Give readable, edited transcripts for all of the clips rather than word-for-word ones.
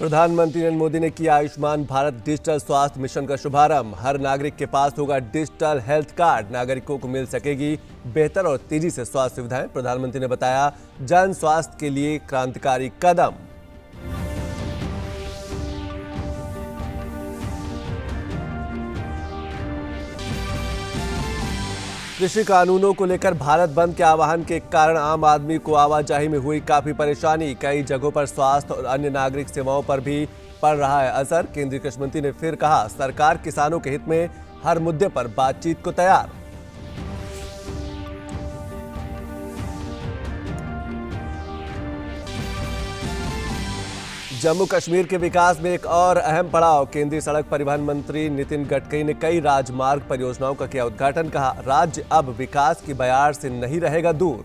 प्रधानमंत्री नरेंद्र मोदी ने किया आयुष्मान भारत डिजिटल स्वास्थ्य मिशन का शुभारंभ। हर नागरिक के पास होगा डिजिटल हेल्थ कार्ड। नागरिकों को मिल सकेगी बेहतर और तेजी से स्वास्थ्य सुविधाएं। प्रधानमंत्री ने बताया जन स्वास्थ्य के लिए क्रांतिकारी कदम। कृषि कानूनों को लेकर भारत बंद के आह्वान के कारण आम आदमी को आवाजाही में हुई काफी परेशानी। कई जगहों पर स्वास्थ्य और अन्य नागरिक सेवाओं पर भी पड़ रहा है असर। केंद्रीय कृषि मंत्री ने फिर कहा सरकार किसानों के हित में हर मुद्दे पर बातचीत को तैयार। जम्मू कश्मीर के विकास में एक और अहम पड़ाव। केंद्रीय सड़क परिवहन मंत्री नितिन गडकरी ने कई राजमार्ग परियोजनाओं का किया उद्घाटन। कहा राज्य अब विकास की बयार से नहीं रहेगा दूर।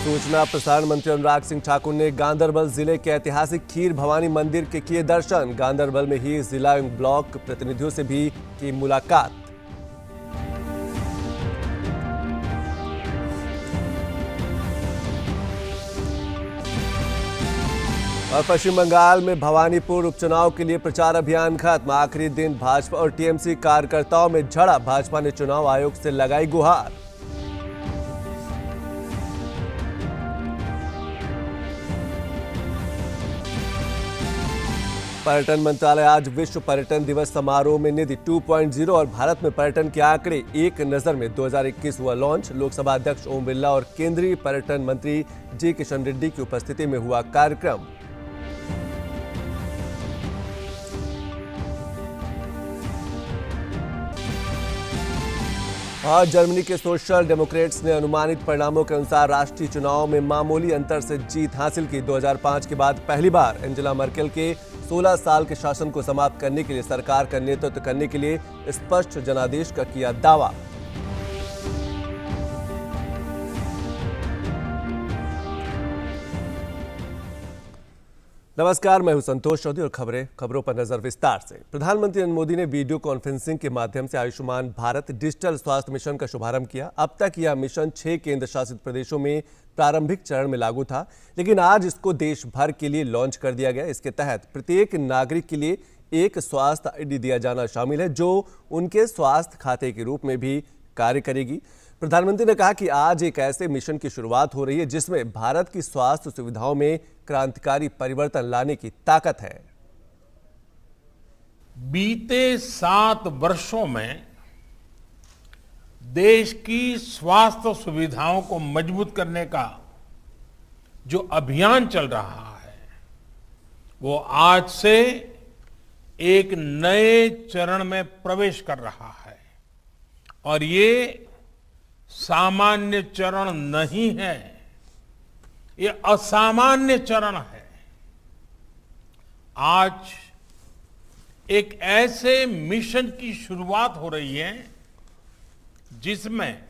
सूचना प्रसारण मंत्री अनुराग सिंह ठाकुर ने गांधरबल जिले के ऐतिहासिक खीर भवानी मंदिर के किए दर्शन। गांधरबल में ही जिला एवं ब्लॉक प्रतिनिधियों से भी की मुलाकात। और पश्चिम बंगाल में भवानीपुर उपचुनाव के लिए प्रचार अभियान खत्म। आखिरी दिन भाजपा और टीएमसी कार्यकर्ताओं में झड़प। भाजपा ने चुनाव आयोग से लगाई गुहार। पर्यटन मंत्रालय आज विश्व पर्यटन दिवस समारोह में निधि 2.0 और भारत में पर्यटन के आंकड़े एक नजर में 2021 हुआ लॉन्च। लोकसभा अध्यक्ष ओम बिरला और केंद्रीय पर्यटन मंत्री जी किशन रेड्डी की उपस्थिति में हुआ कार्यक्रम। और जर्मनी के सोशल डेमोक्रेट्स ने अनुमानित परिणामों के अनुसार राष्ट्रीय चुनाव में मामूली अंतर से जीत हासिल की। 2005 के बाद पहली बार एंजेला मर्केल के 16 साल के शासन को समाप्त करने के लिए सरकार का नेतृत्व करने के लिए स्पष्ट जनादेश का किया दावा। नमस्कार, मैं हूं संतोष चौधरी और खबरों पर नजर विस्तार से। प्रधानमंत्री नरेंद्र मोदी ने वीडियो कॉन्फ्रेंसिंग के माध्यम से आयुष्मान भारत डिजिटल स्वास्थ्य मिशन का शुभारंभ किया। अब तक यह मिशन 6 केंद्र शासित प्रदेशों में प्रारंभिक चरण में लागू था, लेकिन आज इसको देश भर के लिए लॉन्च कर दिया गया। इसके तहत प्रत्येक नागरिक के लिए एक स्वास्थ्य आईडी दिया जाना शामिल है, जो उनके स्वास्थ्य खाते के रूप में भी कार्य करेगी। प्रधानमंत्री ने कहा कि आज एक ऐसे मिशन की शुरुआत हो रही है जिसमें भारत की स्वास्थ्य सुविधाओं में क्रांतिकारी परिवर्तन लाने की ताकत है। बीते 7 वर्षों में देश की स्वास्थ्य सुविधाओं को मजबूत करने का जो अभियान चल रहा है वो आज से एक नए चरण में प्रवेश कर रहा है। और ये सामान्य चरण नहीं है, ये असामान्य चरण है। आज एक ऐसे मिशन की शुरुआत हो रही है जिसमें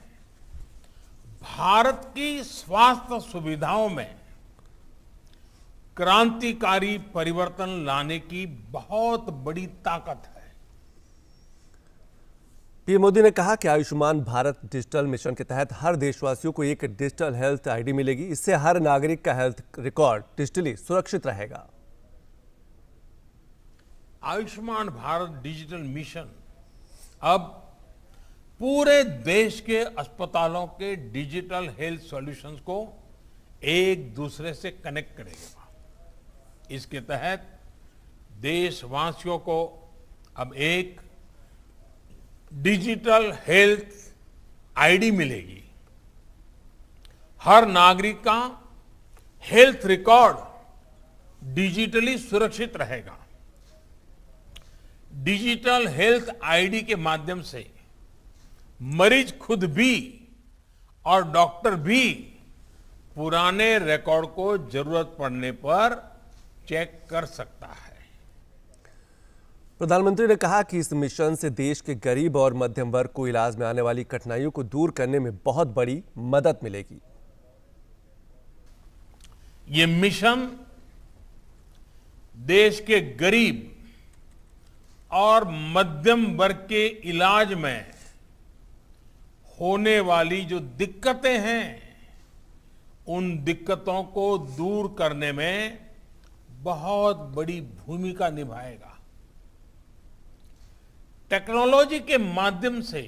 भारत की स्वास्थ्य सुविधाओं में क्रांतिकारी परिवर्तन लाने की बहुत बड़ी ताकत है। पीएम मोदी ने कहा कि आयुष्मान भारत डिजिटल मिशन के तहत हर देशवासियों को एक डिजिटल हेल्थ आईडी मिलेगी। इससे हर नागरिक का हेल्थ रिकॉर्ड डिजिटली सुरक्षित रहेगा। आयुष्मान भारत डिजिटल मिशन अब पूरे देश के अस्पतालों के डिजिटल हेल्थ सॉल्यूशंस को एक दूसरे से कनेक्ट करेगा। इसके तहत देशवासियों को अब एक डिजिटल हेल्थ आईडी मिलेगी। हर नागरिक का हेल्थ रिकॉर्ड डिजिटली सुरक्षित रहेगा। डिजिटल हेल्थ आईडी के माध्यम से मरीज खुद भी और डॉक्टर भी पुराने रिकॉर्ड को जरूरत पड़ने पर चेक कर सकता है। प्रधानमंत्री ने कहा कि इस मिशन से देश के गरीब और मध्यम वर्ग को इलाज में आने वाली कठिनाइयों को दूर करने में बहुत बड़ी मदद मिलेगी। ये मिशन देश के गरीब और मध्यम वर्ग के इलाज में होने वाली जो दिक्कतें हैं उन दिक्कतों को दूर करने में बहुत बड़ी भूमिका निभाएगा। टेक्नोलॉजी के माध्यम से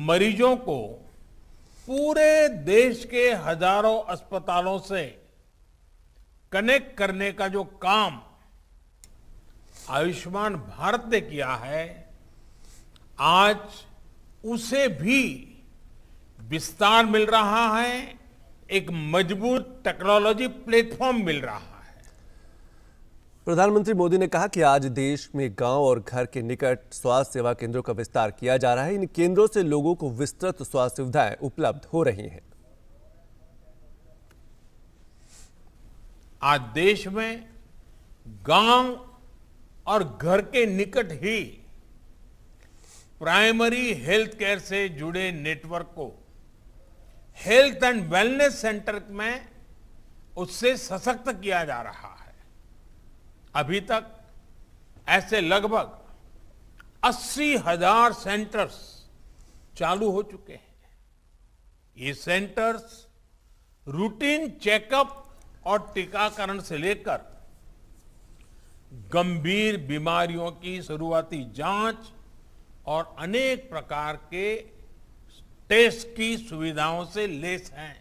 मरीजों को पूरे देश के हजारों अस्पतालों से कनेक्ट करने का जो काम आयुष्मान भारत ने किया है, आज उसे भी विस्तार मिल रहा है, एक मजबूत टेक्नोलॉजी प्लेटफॉर्म मिल रहा है। प्रधानमंत्री मोदी ने कहा कि आज देश में गांव और घर के निकट स्वास्थ्य सेवा केंद्रों का विस्तार किया जा रहा है। इन केंद्रों से लोगों को विस्तृत स्वास्थ्य सुविधाएं उपलब्ध हो रही हैं। आज देश में गांव और घर के निकट ही प्राइमरी हेल्थ केयर से जुड़े नेटवर्क को हेल्थ एंड वेलनेस सेंटर में उससे सशक्त किया जा रहा है। अभी तक ऐसे लगभग 80,000 सेंटर्स चालू हो चुके हैं। ये सेंटर्स रूटीन चेकअप और टीकाकरण से लेकर गंभीर बीमारियों की शुरुआती जांच और अनेक प्रकार के टेस्ट की सुविधाओं से लैस हैं।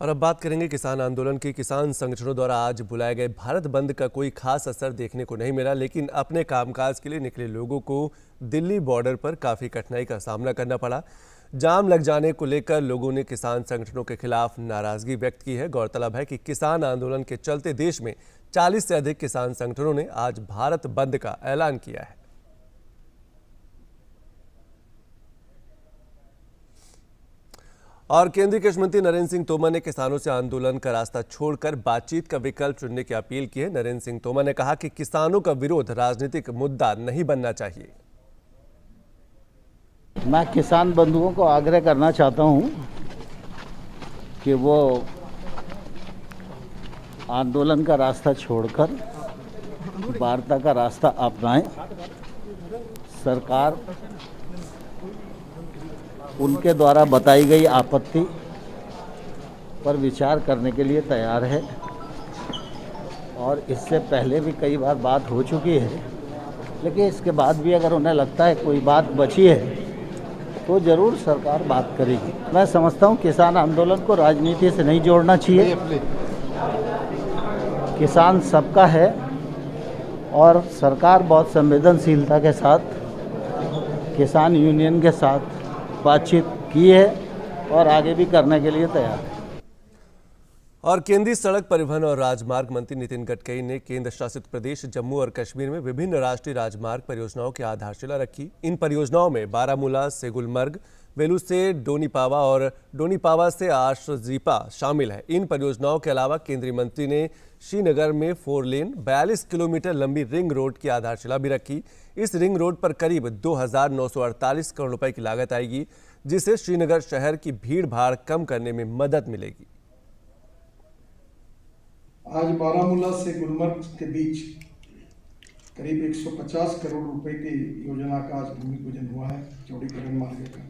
और अब बात करेंगे किसान आंदोलन की। किसान संगठनों द्वारा आज बुलाए गए भारत बंद का कोई खास असर देखने को नहीं मिला, लेकिन अपने कामकाज के लिए निकले लोगों को दिल्ली बॉर्डर पर काफी कठिनाई का सामना करना पड़ा। जाम लग जाने को लेकर लोगों ने किसान संगठनों के खिलाफ नाराजगी व्यक्त की है। गौरतलब है कि किसान आंदोलन के चलते देश में 40 से अधिक किसान संगठनों ने आज भारत बंद का ऐलान किया है। और केंद्रीय कृषि मंत्री नरेंद्र सिंह तोमर ने किसानों से आंदोलन का रास्ता छोड़कर बातचीत का विकल्प चुनने की अपील की है। नरेंद्र सिंह तोमर ने कहा कि किसानों का विरोध राजनीतिक मुद्दा नहीं बनना चाहिए। मैं किसान बंधुओं को आग्रह करना चाहता हूं कि वो आंदोलन का रास्ता छोड़कर वार्ता का रास्ता अपनाएं। सरकार उनके द्वारा बताई गई आपत्ति पर विचार करने के लिए तैयार है और इससे पहले भी कई बार बात हो चुकी है, लेकिन इसके बाद भी अगर उन्हें लगता है कोई बात बची है तो ज़रूर सरकार बात करेगी। मैं समझता हूँ किसान आंदोलन को राजनीति से नहीं जोड़ना चाहिए। किसान सबका है और सरकार बहुत संवेदनशीलता के साथ किसान यूनियन के साथ बातचीत की है और आगे भी करने के लिए तैयार है। और केंद्रीय सड़क परिवहन और राजमार्ग मंत्री नितिन गडकरी ने केंद्र शासित प्रदेश जम्मू और कश्मीर में विभिन्न राष्ट्रीय राजमार्ग परियोजनाओं की आधारशिला रखी। इन परियोजनाओं में बारामूला से गुलमर्ग, वेलू से डोनीपावा और डोनीपावा से आशजीपा शामिल है। इन परियोजनाओं के अलावा केंद्रीय मंत्री ने श्रीनगर में 4 लेन 42 किलोमीटर लंबी रिंग रोड की आधारशिला भी रखी। इस रिंग रोड पर करीब 2,948 करोड़ रुपए की लागत आएगी, जिससे श्रीनगर शहर की भीड़ भाड़ कम करने में मदद मिलेगी। आज बारामूला से गुलमर्ग के बीच करीब 150 करोड़ रुपए की योजना का आज भूमि पूजन हुआ है, चौड़ीकरण मार्ग का।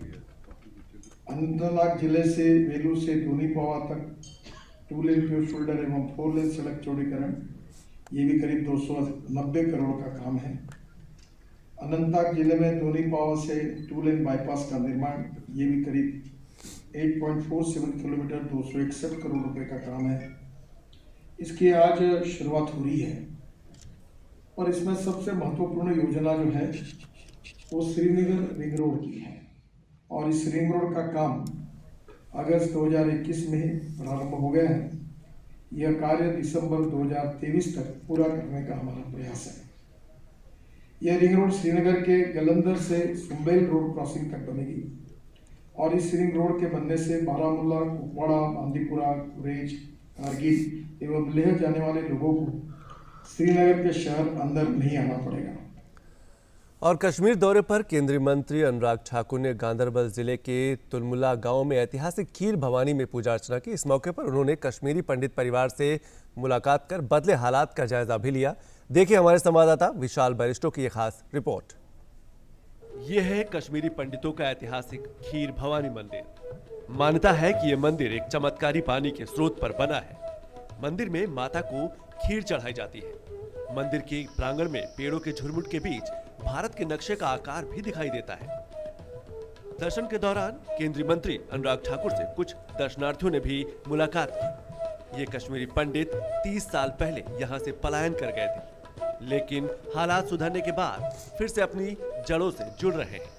अनंतनाग जिले से वेलू से डोनीपावा तक 2 लेन प्योर शोल्डर एवं 4 लेन सड़क चौड़ीकरण, ये भी करीब 290 करोड़ का काम है। अनंतनाग जिले में डोनीपावा से 2 लेन बाईपास का निर्माण, ये भी करीब 8.47 किलोमीटर 261 करोड़ रुपए का काम है। इसकी आज शुरुआत हो रही है और इसमें सबसे महत्वपूर्ण योजना जो है वो श्रीनगर रिंग रोड की है और इस रिंग रोड का काम अगस्त 2021 में प्रारंभ हो गया है। यह कार्य दिसंबर 2023 तक पूरा करने का हमारा प्रयास है। यह रिंग रोड श्रीनगर के गलंदर से सुम्बेल रोड क्रॉसिंग तक बनेगी और इस रिंग रोड के बनने से बारामूला, कुपवाड़ा, बांदीपुरा, गुरेज, कारगिल एवं लेह जाने वाले लोगों को श्रीनगर के शहर अंदर नहीं आना पड़ेगा। और कश्मीर दौरे पर केंद्रीय मंत्री अनुराग ठाकुर ने गांधरबल जिले के तुलमुला गांव में ऐतिहासिक खीर भवानी में पूजा अर्चना की। इस मौके पर उन्होंने कश्मीरी पंडित परिवार से मुलाकात कर बदले हालात का जायजा भी लिया। देखिए हमारे संवाददाता विशाल बैरिस्टो की ये खास रिपोर्ट। ये है कश्मीरी पंडितों का ऐतिहासिक खीर भवानी मंदिर। मान्यता है कि यह मंदिर एक चमत्कारी पानी के स्रोत पर बना है। मंदिर में माता को खीर चढ़ाई जाती है। मंदिर के प्रांगण में पेड़ों के झुरमुट के बीच भारत के नक्शे का आकार भी दिखाई देता है। दर्शन के दौरान केंद्रीय मंत्री अनुराग ठाकुर से कुछ दर्शनार्थियों ने भी मुलाकात की। ये कश्मीरी पंडित 30 साल पहले यहाँ से पलायन कर गए थे, लेकिन हालात सुधरने के बाद फिर से अपनी जड़ों से जुड़ रहे हैं।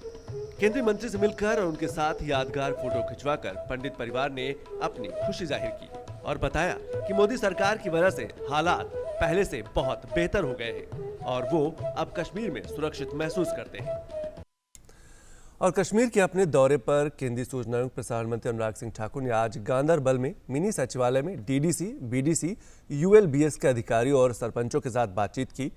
केंद्रीय मंत्री से मिलकर और उनके साथ यादगार फोटो खिंचवाकर पंडित परिवार ने अपनी खुशी जाहिर की और बताया कि मोदी सरकार की वजह से हालात पहले से बहुत बेहतर हो गए हैं और वो अब कश्मीर में सुरक्षित महसूस करते हैं। और कश्मीर के अपने दौरे पर केंद्रीय सूचना एवं प्रसारण मंत्री अनुराग सिंह ठाकुर ने आज गांदरबल में मिनी सचिवालय में डीडीसी, बीडीसी, यूएलबीएस के अधिकारियों और सरपंचों के साथ बातचीत की।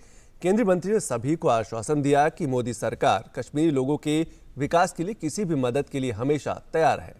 केंद्रीय मंत्री ने सभी को आश्वासन दिया कि मोदी सरकार कश्मीरी लोगों के विकास के लिए किसी भी मदद के लिए हमेशा तैयार है।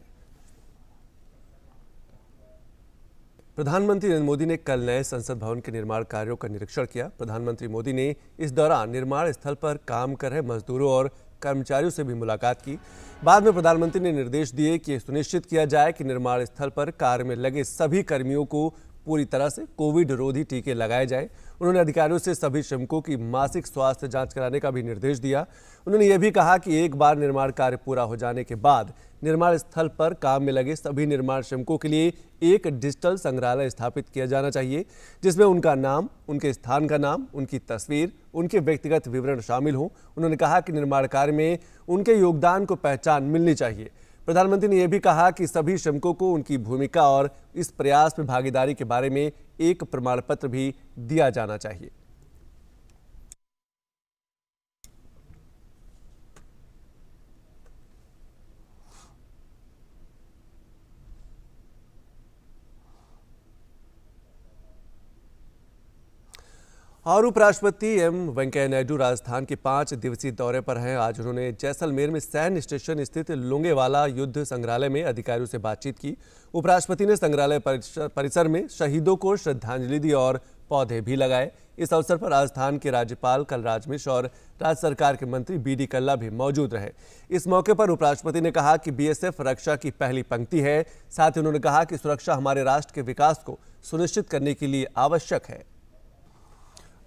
प्रधानमंत्री नरेंद्र मोदी ने कल नए संसद भवन के निर्माण कार्यों का निरीक्षण किया। प्रधानमंत्री मोदी ने इस दौरान निर्माण स्थल पर काम कर रहे मजदूरों और कर्मचारियों से भी मुलाकात की। बाद में प्रधानमंत्री ने निर्देश दिए कि सुनिश्चित किया जाए कि निर्माण स्थल पर कार्य में लगे सभी कर्मियों को पूरी तरह से कोविड रोधी टीके लगाए जाएं। उन्होंने अधिकारियों से सभी श्रमिकों की मासिक स्वास्थ्य जांच कराने का भी निर्देश दिया। उन्होंने यह भी कहा कि एक बार निर्माण कार्य पूरा हो जाने के बाद निर्माण स्थल पर काम में लगे सभी निर्माण श्रमिकों के लिए एक डिजिटल संग्रहालय स्थापित किया जाना चाहिए, जिसमें उनका नाम, उनके स्थान का नाम, उनकी तस्वीर, उनके व्यक्तिगत विवरण शामिल हों। उन्होंने कहा कि निर्माण कार्य में उनके योगदान को पहचान मिलनी चाहिए। प्रधानमंत्री ने यह भी कहा कि सभी श्रमिकों को उनकी भूमिका और इस प्रयास में भागीदारी के बारे में एक प्रमाण पत्र भी दिया जाना चाहिए। और उपराष्ट्रपति एम वेंकैया नायडू राजस्थान के 5 दिवसीय दौरे पर हैं। आज उन्होंने जैसलमेर में सैन्य स्टेशन स्थित लोंगेवाला युद्ध संग्रहालय में अधिकारियों से बातचीत की। उपराष्ट्रपति ने संग्रहालय परिसर में शहीदों को श्रद्धांजलि दी और पौधे भी लगाए। इस अवसर पर राजस्थान के राज्यपाल कलराज मिश्र और राज्य सरकार के मंत्री बीडी कल्ला भी मौजूद रहे। इस मौके पर उपराष्ट्रपति ने कहा कि बीएसएफ रक्षा की पहली पंक्ति है। साथ ही उन्होंने कहा कि सुरक्षा हमारे राष्ट्र के विकास को सुनिश्चित करने के लिए आवश्यक है।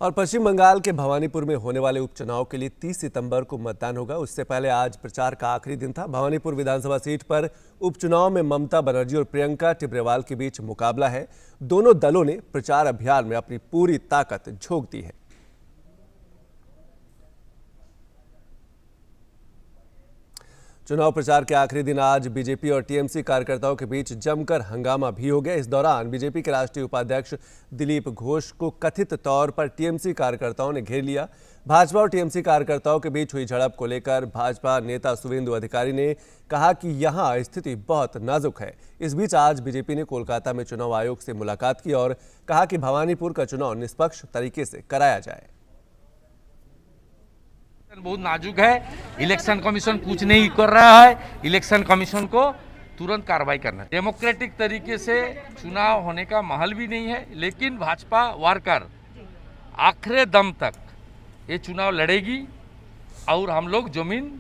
और पश्चिम बंगाल के भवानीपुर में होने वाले उपचुनाव के लिए 30 सितंबर को मतदान होगा। उससे पहले आज प्रचार का आखिरी दिन था। भवानीपुर विधानसभा सीट पर उपचुनाव में ममता बनर्जी और प्रियंका टिब्रेवाल के बीच मुकाबला है। दोनों दलों ने प्रचार अभियान में अपनी पूरी ताकत झोंक दी है। चुनाव प्रचार के आखिरी दिन आज बीजेपी और टीएमसी कार्यकर्ताओं के बीच जमकर हंगामा भी हो गया। इस दौरान बीजेपी के राष्ट्रीय उपाध्यक्ष दिलीप घोष को कथित तौर पर टीएमसी कार्यकर्ताओं ने घेर लिया। भाजपा और टीएमसी कार्यकर्ताओं के बीच हुई झड़प को लेकर भाजपा नेता शुवेंदु अधिकारी ने कहा कि यहां स्थिति बहुत नाजुक है। इस बीच आज बीजेपी ने कोलकाता में चुनाव आयोग से मुलाकात की और कहा कि भवानीपुर का चुनाव निष्पक्ष तरीके से कराया जाए। बहुत नाजुक है। इलेक्शन कमीशन कुछ नहीं कर रहा है। इलेक्शन कमीशन को तुरंत कार्रवाई करना है। डेमोक्रेटिक तरीके से चुनाव होने का माहौल भी नहीं है, लेकिन भाजपा वर्कर आखिरी दम तक ये चुनाव लड़ेगी और हम लोग जमीन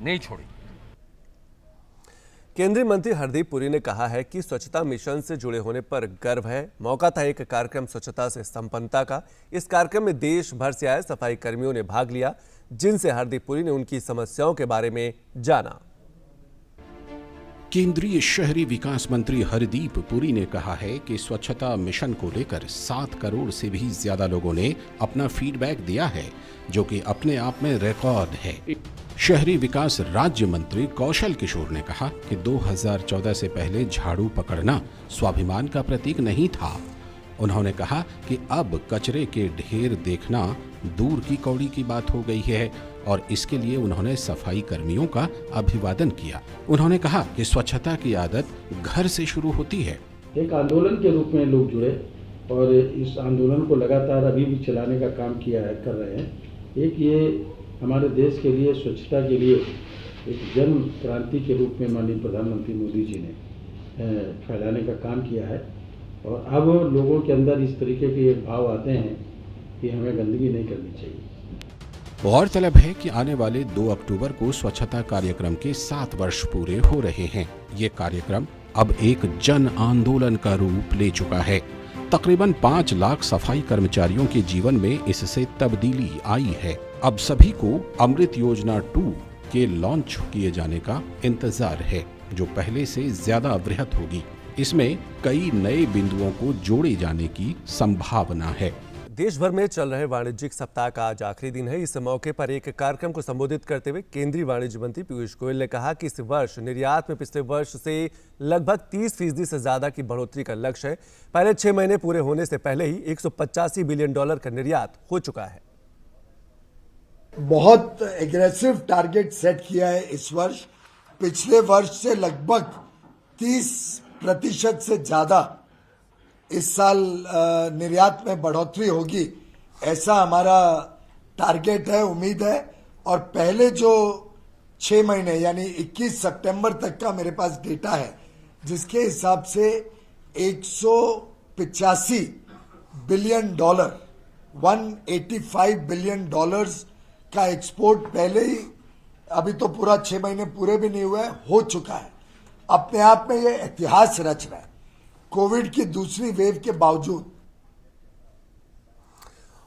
नहीं छोड़ेंगे। केंद्रीय मंत्री हरदीप पुरी ने कहा है कि स्वच्छता मिशन से जुड़े होने पर गर्व है। मौका था एक कार्यक्रम स्वच्छता से संपन्नता का। इस कार्यक्रम में देश भर से आए सफाई कर्मियों ने भाग लिया, जिनसे हरदीप पुरी ने उनकी समस्याओं के बारे में जाना। केंद्रीय शहरी विकास मंत्री हरदीप पुरी ने कहा है कि स्वच्छता मिशन को लेकर 7 करोड़ से भी ज्यादा लोगों ने अपना फीडबैक दिया है, जो कि अपने आप में रिकॉर्ड है। शहरी विकास राज्य मंत्री कौशल किशोर ने कहा कि 2014 से पहले झाड़ू पकड़ना स्वाभिमान का प्रतीक नहीं था। उन्होंने कहा कि अब कचरे के ढेर देखना दूर की कौड़ी की बात हो गई है और इसके लिए उन्होंने सफाई कर्मियों का अभिवादन किया। उन्होंने कहा कि स्वच्छता की आदत घर से शुरू होती है। एक आंदोलन के रूप में लोग जुड़े और इस आंदोलन को लगातार अभी भी चलाने का काम कर रहे हैं। एक ये हमारे देश के लिए स्वच्छता के लिए एक जन क्रांति के रूप में माननीय प्रधानमंत्री मोदी जी ने फैलाने का काम किया है और अब लोगों के अंदर इस तरीके के भाव आते हैं कि हमें गंदगी नहीं करनी चाहिए। गौरतलब है कि आने वाले 2 अक्टूबर को स्वच्छता कार्यक्रम के 7 वर्ष पूरे हो रहे हैं। ये कार्यक्रम अब एक जन आंदोलन का रूप ले चुका है। तकरीबन 5 लाख सफाई कर्मचारियों के जीवन में इससे तब्दीली आई है। अब सभी को अमृत योजना 2 के लॉन्च किए जाने का इंतजार है, जो पहले से ज्यादा वृहत होगी। इसमें कई नए बिंदुओं को जोड़े जाने की संभावना है। देश भर में चल रहे वाणिज्यिक सप्ताह का आज आखिरी दिन है। इस मौके पर एक कार्यक्रम को संबोधित करते हुए केंद्रीय वाणिज्य मंत्री पीयूष गोयल ने कहा कि इस वर्ष निर्यात में पिछले वर्ष से लगभग 30% से ज्यादा की बढ़ोतरी का लक्ष्य है। पहले 6 महीने पूरे होने से पहले ही $185 बिलियन का निर्यात हो चुका है। बहुत एग्रेसिव टारगेट सेट किया है इस वर्ष। पिछले वर्ष से लगभग 30% से ज्यादा इस साल निर्यात में बढ़ोतरी होगी, ऐसा हमारा टारगेट है, उम्मीद है। और पहले जो 6 महीने यानी 21 सितंबर तक का मेरे पास डेटा है, जिसके हिसाब से $185 बिलियन, $185 बिलियन का एक्सपोर्ट पहले ही, अभी तो पूरा 6 महीने पूरे भी नहीं हुए, हो चुका है। अपने आप में ये इतिहास रच रहा है कोविड की दूसरी वेव के बावजूद।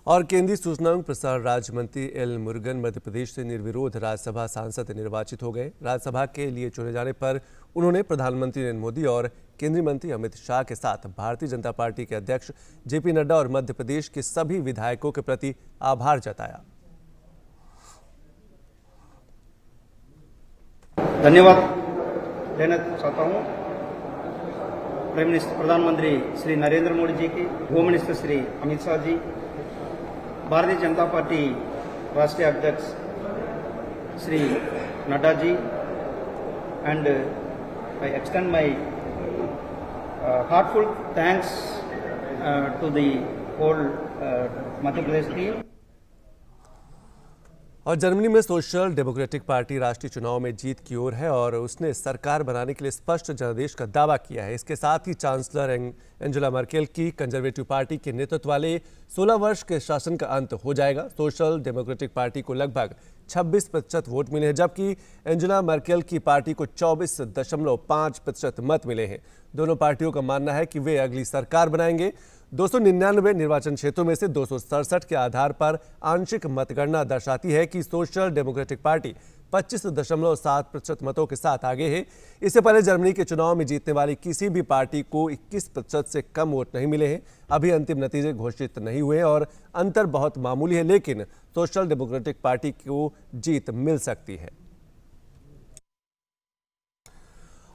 और केंद्रीय सूचना एवं प्रसारण राज्य मंत्री एल मुरुगन मध्य प्रदेश से निर्विरोध राज्यसभा सांसद निर्वाचित हो गए। राज्यसभा के लिए चुने जाने पर उन्होंने प्रधानमंत्री नरेंद्र मोदी और केंद्रीय मंत्री अमित शाह के साथ भारतीय जनता पार्टी के अध्यक्ष जेपी नड्डा और मध्य प्रदेश के सभी विधायकों के प्रति आभार जताया। धन्यवाद देना चाहता हूँ प्रधानमंत्री श्री नरेंद्र मोदी जी की, home minister Shri Amit Shah ji, Bharatiya Janata Party राष्ट्रीय अध्यक्ष Shri Nadda ji, and I extend my heartful thanks to the whole Madhya Pradesh team. और जर्मनी में सोशल डेमोक्रेटिक पार्टी राष्ट्रीय चुनाव में जीत की ओर है और उसने सरकार बनाने के लिए स्पष्ट जनादेश का दावा किया है। इसके साथ ही चांसलर एंजेला मर्केल की कंजर्वेटिव पार्टी के नेतृत्व वाले 16 वर्ष के शासन का अंत हो जाएगा। सोशल डेमोक्रेटिक पार्टी को लगभग 26% वोट मिले हैं, जबकि एंजेला मर्केल की पार्टी को 24.5% मत मिले हैं। दोनों पार्टियों का मानना है कि वे अगली सरकार बनाएंगे। 299 निर्वाचन क्षेत्रों में से 267 के आधार पर आंशिक मतगणना दर्शाती है कि सोशल डेमोक्रेटिक पार्टी 25.7% मतों के साथ आगे है। इससे पहले जर्मनी के चुनाव में जीतने वाली किसी भी पार्टी को 21% से कम वोट नहीं मिले हैं। अभी अंतिम नतीजे घोषित नहीं हुए और अंतर बहुत मामूली है, लेकिन सोशल डेमोक्रेटिक पार्टी को जीत मिल सकती है।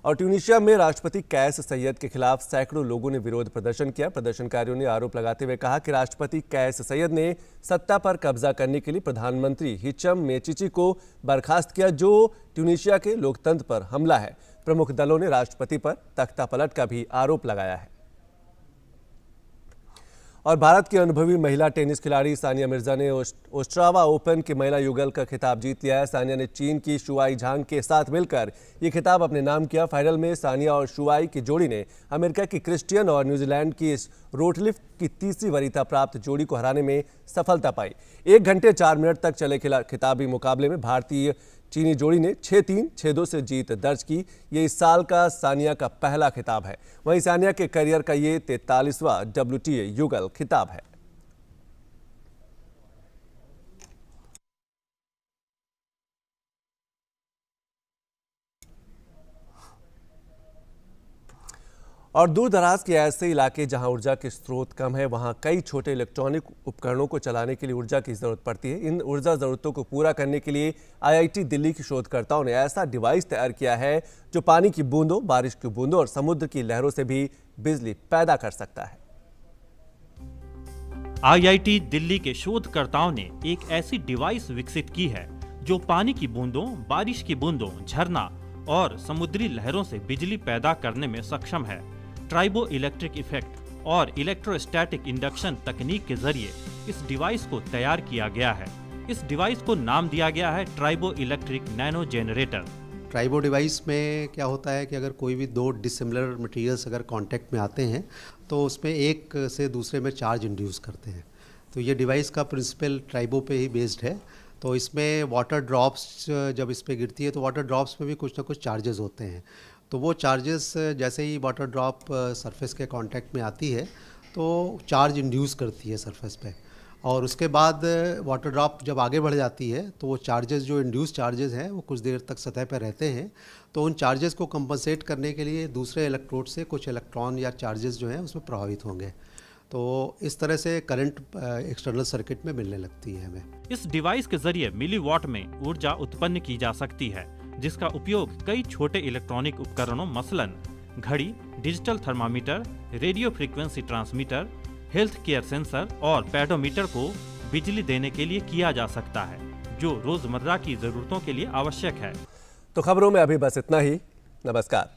और ट्यूनीशिया में राष्ट्रपति कैस सैयद के खिलाफ सैकड़ों लोगों ने विरोध प्रदर्शन किया। प्रदर्शनकारियों ने आरोप लगाते हुए कहा कि राष्ट्रपति कैस सैयद ने सत्ता पर कब्जा करने के लिए प्रधानमंत्री हिचम मेचिची को बर्खास्त किया, जो ट्यूनीशिया के लोकतंत्र पर हमला है। प्रमुख दलों ने राष्ट्रपति पर तख्तापलट का भी आरोप लगाया है। और भारत की अनुभवी महिला टेनिस खिलाड़ी सानिया मिर्जा ने ओस्ट्रावा ओपन के महिला युगल का खिताब जीत लिया है। सानिया ने चीन की शुआई झांग के साथ मिलकर ये खिताब अपने नाम किया। फाइनल में सानिया और शुआई की जोड़ी ने अमेरिका की क्रिस्टियन और न्यूजीलैंड की इस रोटलिफ्ट की तीसरी वरीयता प्राप्त जोड़ी को हराने में सफलता पाई। 1 घंटे 4 मिनट तक चले खिताबी मुकाबले में भारतीय चीनी जोड़ी ने 6-3, 6-2 से जीत दर्ज की। ये इस साल का सानिया का पहला खिताब है। वहीं सानिया के करियर का ये 43वां WTA युगल खिताब है। और दूर दराज के ऐसे इलाके जहां ऊर्जा के स्रोत कम है, वहां कई छोटे इलेक्ट्रॉनिक उपकरणों को चलाने के लिए ऊर्जा की जरूरत पड़ती है। इन ऊर्जा जरूरतों को पूरा करने के लिए IIT दिल्ली के शोधकर्ताओं ने ऐसा डिवाइस तैयार किया है जो पानी की बूंदों, बारिश की बूंदों और समुद्र की लहरों से भी बिजली पैदा कर सकता है। IIT दिल्ली के शोधकर्ताओं ने एक ऐसी डिवाइस विकसित की है जो पानी की बूंदों, बारिश की बूंदों, झरना और समुद्री लहरों से बिजली पैदा करने में सक्षम है। ट्राइबो इलेक्ट्रिक इफेक्ट और इलेक्ट्रोस्टैटिक इंडक्शन तकनीक के जरिए इस डिवाइस को तैयार किया गया है। इस डिवाइस को नाम दिया गया है tribo electric nano generator. Tribo device में क्या होता है कि अगर कोई भी 2 डिसिमिलर मटेरियल्स अगर कांटेक्ट में आते हैं तो उसमें एक से दूसरे में चार्ज इंड्यूस करते हैं। तो ये डिवाइस का प्रिंसिपल ट्राइबो पे ही बेस्ड है। तो इसमें वाटर ड्रॉप्स जब इस पे गिरती है तो वाटर ड्रॉप्स में भी कुछ ना कुछ चार्जेस होते हैं। तो वो चार्जेस जैसे ही वाटर ड्रॉप सरफेस के कांटेक्ट में आती है तो चार्ज इंड्यूस करती है सरफेस पे, और उसके बाद वाटर ड्रॉप जब आगे बढ़ जाती है तो वो चार्जेस जो इंड्यूस चार्जेस हैं वो कुछ देर तक सतह पर रहते हैं। तो उन चार्जेस को कंपनसेट करने के लिए दूसरे इलेक्ट्रोड से कुछ इलेक्ट्रॉन या चार्जेस जो हैं उसमें प्रभावित होंगे। तो इस तरह से करंट एक्सटर्नल सर्किट में मिलने लगती है हमें। इस डिवाइस के जरिए मिलीवॉट में ऊर्जा उत्पन्न की जा सकती है, जिसका उपयोग कई छोटे इलेक्ट्रॉनिक उपकरणों मसलन घड़ी, digital thermometer, radio frequency transmitter, health care sensor और पेडोमीटर को बिजली देने के लिए किया जा सकता है, जो रोजमर्रा की जरूरतों के लिए आवश्यक है। तो खबरों में अभी बस इतना ही। नमस्कार।